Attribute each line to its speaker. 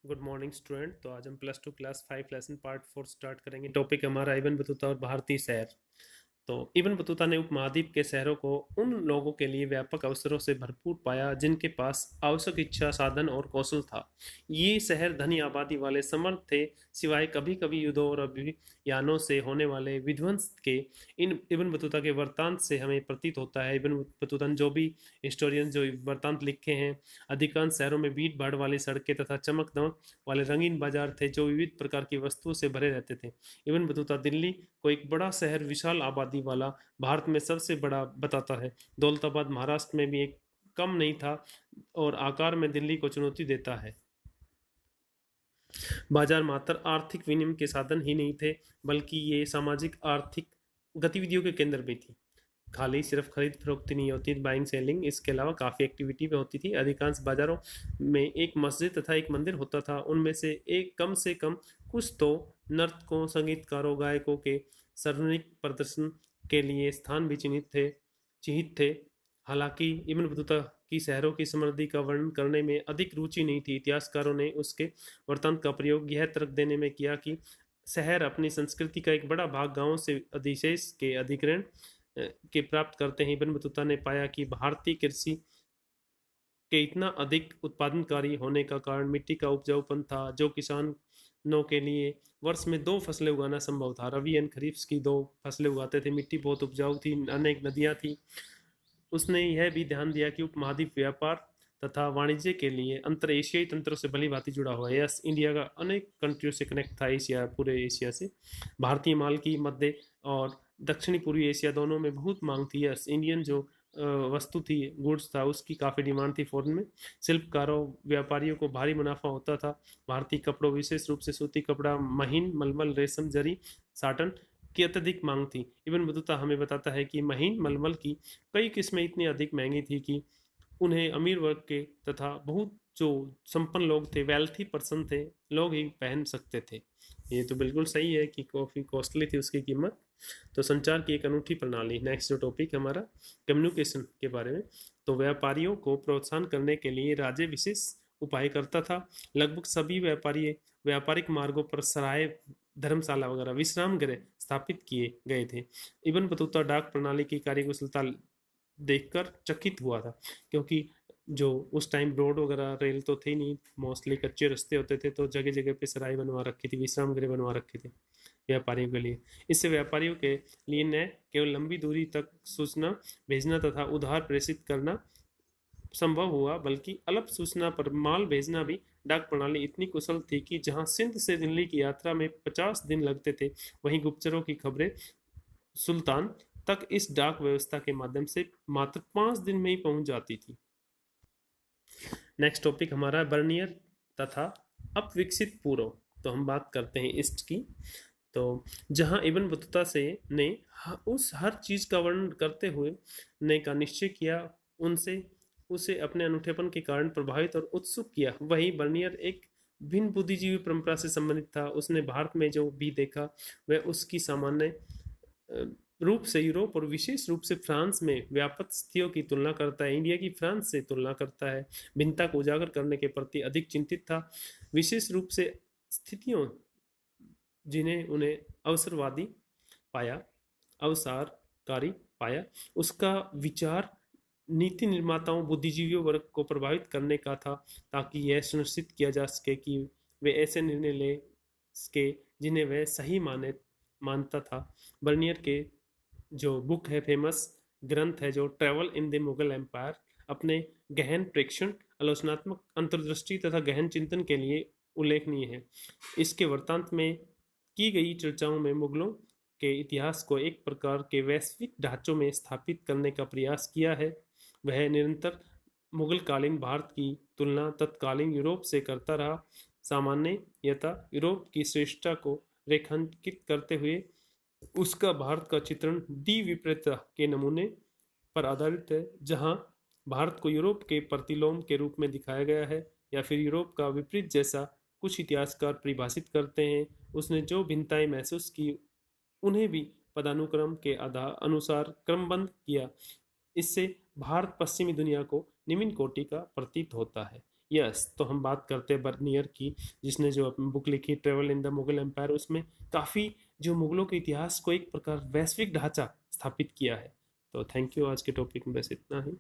Speaker 1: Good morning student. तो आज हम plus two class 5 lesson part 4 start करेंगे। टॉपिक हमारा इब्न बतूता और भारतीय शहर। तो इब्न बतूता ने उपमहाद्वीप के शहरों को उन लोगों के लिए व्यापक अवसरों से भरपूर पाया जिनके पास आवश्यक इच्छा, साधन और कौशल था। ये शहर धनी आबादी वाले समर्थ थे, सिवाय कभी कभी युद्धों और अभियानों से होने वाले विध्वंस के। इन इब्न बतूता के वृत्तांत से हमें प्रतीत होता है, इब्न बतूता ने जो भी हिस्टोरियन जो वृत्तांत लिखे हैं, अधिकांश शहरों में भीड़ भाड़ वाली सड़कें तथा चमक दमक वाले रंगीन बाजार थे जो विविध प्रकार की वस्तुओं से भरे रहते थे। इब्न बतूता दिल्ली को एक बड़ा शहर, विशाल आबादी वाला, भारत में सबसे बड़ा बताता है। दौलताबाद महाराष्ट्र में भी एक कम नहीं था और आकार में दिल्ली को चुनौती देता है। बाजार मात्र आर्थिक विनिमय के साधन ही नहीं थे, बल्कि ये सामाजिक आर्थिक गतिविधियों के केंद्र भी थी। खाली सिर्फ खरीद फरोख्त नहीं होती, बाइंग सेलिंग, इसके अलावा काफ़ी एक्टिविटी भी होती थी। अधिकांश बाजारों में एक मस्जिद तथा एक मंदिर होता था। उनमें से कम कुछ तो नर्तकों, संगीतकारों, गायकों के सार्वजनिक प्रदर्शन के लिए स्थान भी चिन्हित थे। हालांकि इब्न बतूता की शहरों की समृद्धि का वर्णन करने में अधिक रुचि नहीं थी। इतिहासकारों ने उसके वृत्तांत का प्रयोग यह तर्क देने में किया कि शहर अपनी संस्कृति का एक बड़ा भाग गांवों से अधिशेष के अधिग्रहण के प्राप्त करते हैं। इब्न बतूता ने पाया कि भारतीय कृषि के इतना अधिक उत्पादनकारी होने का कारण मिट्टी का उपजाऊपन था, जो किसानों के लिए वर्ष में दो फसलें उगाना संभव था। रबी एंड खरीफ की दो फसलें उगाते थे। मिट्टी बहुत उपजाऊ थी, अनेक नदियां थी। उसने यह भी ध्यान दिया कि उपमहाद्वीप व्यापार तथा वाणिज्य के लिए अंतर एशियाई तंत्रों से भली भांति जुड़ा हुआ है। यस, इंडिया का अनेक कंट्रियों से कनेक्ट था, एशिया, पूरे एशिया से। भारतीय माल की मध्य और दक्षिणी पूर्वी एशिया दोनों में बहुत मांग थी। यस, इंडियन जो वस्तु थी, गुड्स था, उसकी काफ़ी डिमांड थी फॉरेन में। शिल्पकारों, व्यापारियों को भारी मुनाफा होता था। भारतीय कपड़ों, विशेष रूप से सूती कपड़ा, महीन, मलमल, रेशम, जरी, साटन की अत्यधिक मांग थी। इब्न बतूता हमें बताता है कि महीन मलमल की कई किस्में इतनी अधिक महंगी थी कि उन्हें अमीर वर्ग के तथा बहुत जो संपन्न लोग थे, वेल्थी पर्सन थे, लोग ही पहन सकते थे। ये तो बिल्कुल सही है कि काफ़ी कॉस्टली थी उसकी कीमत। तो संचार की एक अनूठी प्रणाली। नेक्स्ट जो टॉपिक है हमारा, कम्युनिकेशन के बारे में। तो व्यापारियों को प्रोत्साहन करने के लिए राज्य विशेष उपाय करता था। लगभग सभी व्यापारिक मार्गों पर सराय, धर्मशाला वगैरह, विश्राम गृह स्थापित किए गए थे। इब्न बतूता डाक प्रणाली की कार्यकुशलता देखकर चकित हुआ था, क्योंकि जो उस टाइम रोड वगैरह, रेल तो थे नहीं, मोस्टली कच्चे रास्ते होते थे, तो जगह जगह पे सराय बनवा रखी थी, विश्राम गृह बनवा रखे थे व्यापारियों के लिए। इससे व्यापारियों के लिए न केवल लंबी दूरी तक सूचना भेजना तथा उधार प्रेषित करना संभव हुआ, बल्कि अल्प सूचना पर माल भेजना भी। डाक प्रणाली इतनी कुशल थी कि जहां सिंध से दिल्ली की यात्रा में 50 दिन लगते थे, वहीं गुप्तचरों की खबरें सुल्तान तक इस डाक व्यवस्था के माध्यम से मात्र 5 दिन में ही पहुंच जाती थी। नेक्स्ट टॉपिक हमारा बर्नियर तथा अपविकसित पूर्व। तो हम बात करते हैं ईस्ट की। तो जहां इब्न बतूता से ने उस हर चीज का वर्णन करते हुए ने का निश्चय किया, उनसे उसे अपने अनूठेपन के कारण प्रभावित और उत्सुक किया। वही बर्नियर एक भिन्न बुद्धिजीवी परंपरा से संबंधित था। उसने भारत में जो भी देखा वह उसकी सामान्य रूप से यूरोप और विशेष रूप से फ्रांस में व्यापक स्थितियों की तुलना करता है, इंडिया की फ्रांस से तुलना करता है। भिन्नता को उजागर करने के प्रति अधिक चिंतित था, विशेष रूप से स्थितियों जिन्हें उन्हें अवसरवादी पाया, अवसारकारी पाया। उसका विचार नीति निर्माताओं, बुद्धिजीवियों वर्ग को प्रभावित करने का था, ताकि यह सुनिश्चित किया जा सके कि वे ऐसे निर्णय ले सके जिन्हें वह सही मानता था। बर्नियर के जो बुक है, फेमस ग्रंथ है जो travel in the Mughal empire, अपने गहन प्रेक्षण, आलोचनात्मक अंतर्दृष्टि तथा गहन चिंतन के लिए उल्लेखनीय है। इसके वृत्तांत में की गई चर्चाओं में मुगलों के इतिहास को एक प्रकार के वैश्विक ढांचों में स्थापित करने का प्रयास किया है। वह निरंतर मुगलकालीन भारत की तुलना तत्कालीन यूरोप से करता रहा, सामान्यतः यूरोप की श्रेष्ठता को रेखांकित करते हुए। उसका भारत का चित्रण दी विपरीतता के नमूने पर आधारित है, जहां भारत को यूरोप के प्रतिलोम के रूप में दिखाया गया है, या फिर यूरोप का विपरीत, जैसा कुछ इतिहासकार परिभाषित करते हैं। उसने जो भिन्नताएं महसूस की, उन्हें भी पदानुक्रम के आधार अनुसार क्रमबद्ध किया। इससे भारत पश्चिमी दुनिया को निम्न कोटि का प्रतीत होता है। यस, तो हम बात करते हैं बर्नियर की, जिसने जो अपनी बुक लिखी travel in the Mughal empire, उसमें काफ़ी जो मुगलों के इतिहास को एक प्रकार वैश्विक ढांचा स्थापित किया है। तो थैंक यू, आज के टॉपिक में बस इतना ही।